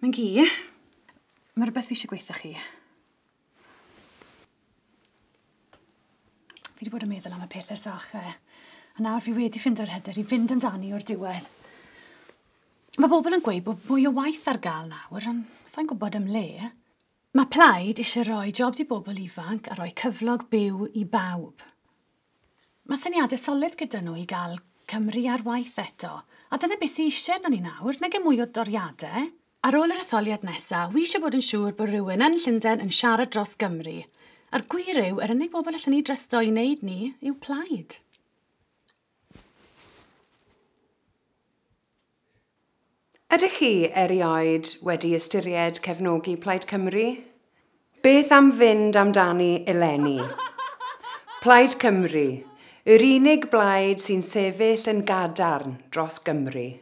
Mam-gu, mae rhywbeth fi eisiau gweithio chi. Fi wedi bod yn meddwl am y peth ers achau, a nawr fi wedi ffindio'r hyder i fynd amdani o'r diwedd. Mae bobl yn gweud bod mwy o waith ar gael nawr, ond sa'n gwybod am le. Mae Plaid eisiau rhoi jobs i bobl ifanc a rhoi cyflog byw i bawb. Mae syniadau solid gyda nhw i gael Cymru ar waith eto, a dyna beth sy'n eisiau na ni nawr, nag mwy o doriadau. Ar ôl yr etholiad nesaf, wi eisiau bod yn siŵr bod rhywun yn Llundain yn siarad dros Gymru. A'r gwir yw, yr unig bobl allan ni drysto i wneud ni yw Plaid. Ydych chi erioed wedi ystyried cefnogi Plaid Cymru? Beth am fynd amdani eleni? Plaid Cymru, yr unig blaid sy'n sefyll yn gadarn dros Gymru.